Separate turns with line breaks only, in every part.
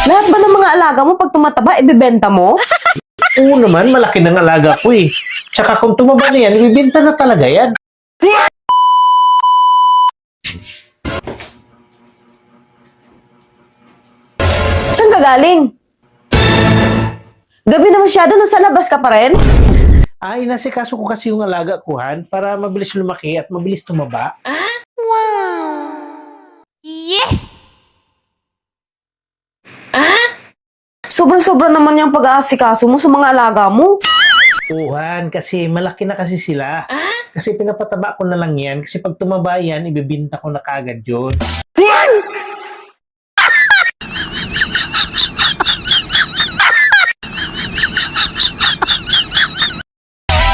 Lahat ba ng mga alaga mo pag tumataba, ibebenta mo?
Oo naman, malaki ng alaga ko eh. Tsaka kung tumaba na yan, ibibenta na talaga yan.
Saan ka galing? Gabi na masyado, nasa labas ka pa rin?
Ay, inasikaso ko kasi yung alaga ko, Han, para mabilis lumaki at mabilis tumaba.
Sobrang-sobra naman yung pag-aasikaso mo sa mga alaga mo.
Oo, Han, kasi malaki na kasi sila. Kasi pinapataba ko na lang yan, kasi pag tumaba yan, ibibenta ko na kagad yun.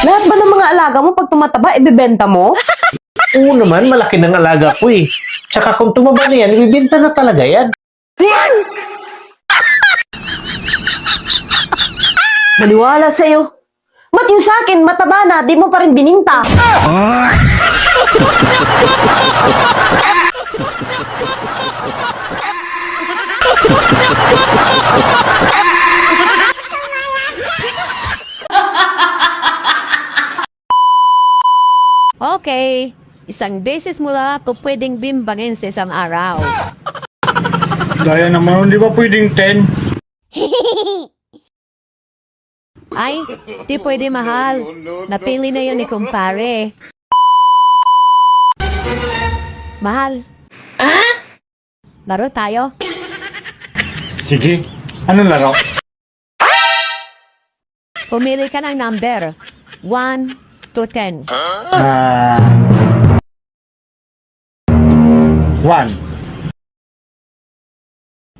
Lahat ba ng mga alaga mo pag tumataba, ibebenta mo?
Oo naman, malaki ng alaga ko eh. Tsaka kung tumaba na yan, ibibenta na talaga yan.
Maniwala sa'yo. Ba't yung sa'kin, mataba na, di mo pa rin bininta?
Okay, isang beses mo lang ako pwedeng bimbangin sa isang araw.
Gaya naman, di ba pwedeng 10?
Ay, di pwede mahal. Napili na yun ni kumpare. Mahal. Laro tayo?
Sige, anong laro?
Pumili ka ng number. 1 to 10.
1.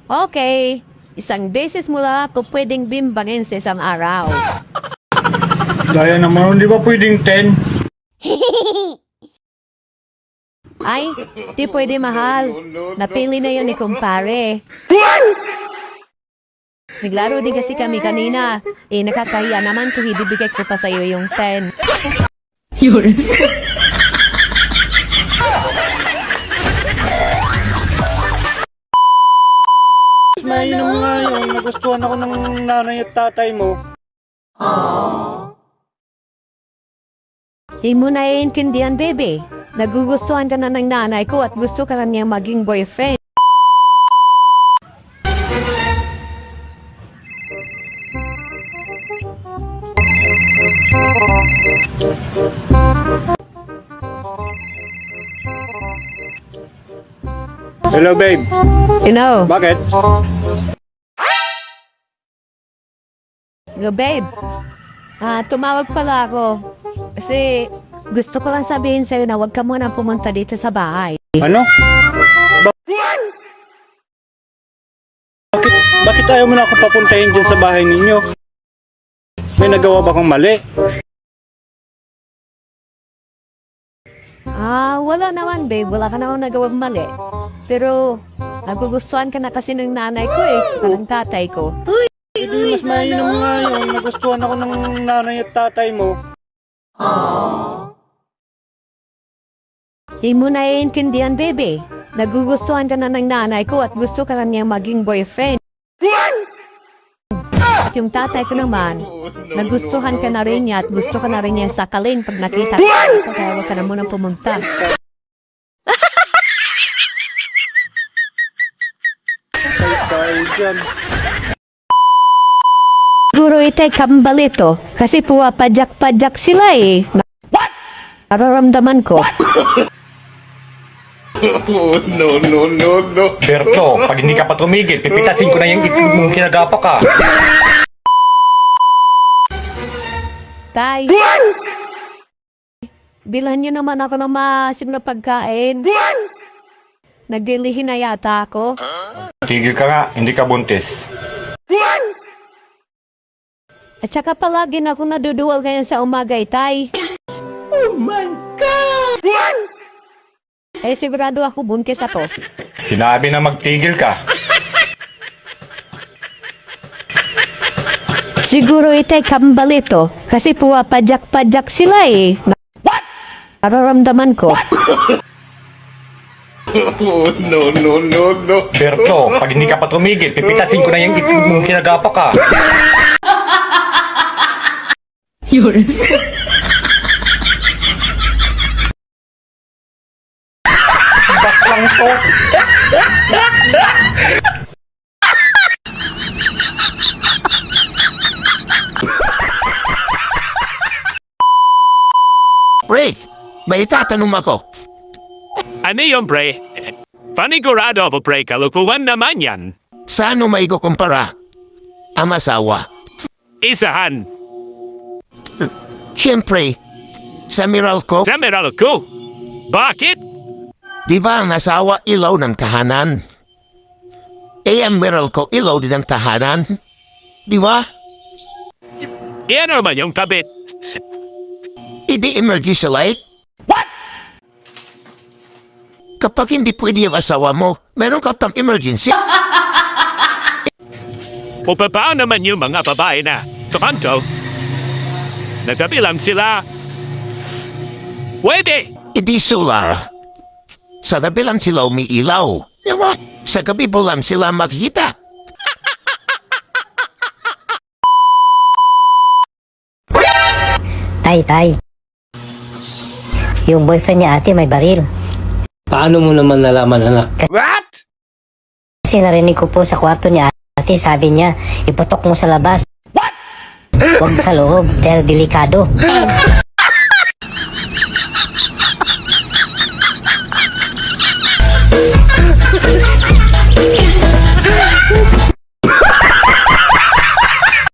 Okay, isang beses mo lang ako pwedeng bimbangin sa isang araw.
Gaya naman, di ba pwedeng 10?
Ay, di pwede mahal. Napili na yun ni kumpare. Naglaro din kasi kami kanina. Eh, nakakahiya naman kung ibibigay ko pa sa'yo yung 10.
Yun.
Mainom nga yun, nagustuhan ako ng nanay at tatay mo.
Di mo naiintindihan, baby. Nagugustuhan ka na ng nanay ko at gusto ka na niyang maging boyfriend.
Hello babe,
You know,
bakit?
babe. Tumawag pala ako. Kasi gusto ko lang sabihin sa'yo na huwag ka muna pumunta dito sa bahay.
Ano? Bakit ayaw mo na ako papuntahin dyan sa bahay ninyo? May nagawa ba kang mali?
Wala naman, babe. Wala ka naman nagawang mali. Pero, nagugustuhan ka na kasi ng nanay ko eh, tsaka ng tatay ko.
Hindi, mas mainom nga yun, nagustuhan ako ng nanay at tatay mo.
Di mo naiintindihan, baby. Nagugustuhan ka na ng nanay ko at gusto ka na niyang maging boyfriend. At yung tatay ko naman, nagustuhan ka na rin niya at gusto ka na rin niya sakalin pag nakita ka. Kaya huwag ka na munang pumunta.
Tayo dyan.
Siguro ito'y kambalito kasi puwapadyak-padyak sila eh. Nararamdaman ko.
Berto, pag hindi ka pa tumigil, pipitasin ko na yung itlog mong kinagapa ka.
Tay, bilhan niyo naman ako ng maasim na pagkain. Nagdilihin na yata ako.
Tigil ka nga, hindi ka buntis.
At saka palagi na ako naduduwal ngayon sa umaga, tay. Oh my God! Eh, sigurado ako buntis ako.
Sinabi na magtigil ka.
Siguro ito'y kambalito kasi puwapadyak-padyak sila eh. Nararamdaman ko.
Berto, pag hindi ka pa tumigil, pipitasin ko na yung itlog mong kinagapa ka. Bas lang to.
Pre, may itatanong ako.
Ano yun, pre? Panigurado ako, pre. Kalukuhan naman yan.
Saan mo maikukumpara ang asawa?
Isahan.
Siyempre, sa Meralco,
Sa Meralco. Bakit?
di ba ang asawa ilaw ng tahanan? Eh, ang Meralco ilaw din ng tahanan. Di ba?
Yan naman yung kabit.
Hindi emergency light? What? Kapag hindi pwede yung asawa mo, meron ka pang emergency.
O paano naman yung mga babae na tumanto? Natabi lang sila. Pwede.
Hindi solar. Sa gabi lang sila umiilaw. Di ba? Sa gabi mo lang sila makikita.
Tay. Yung boyfriend niya ate may baril.
Paano mo naman nalaman, anak?
Kasi narinig ko po sa kwarto niya ate, sabi niya, iputok mo sa labas. What? Huwag sa loob, dahil delikado.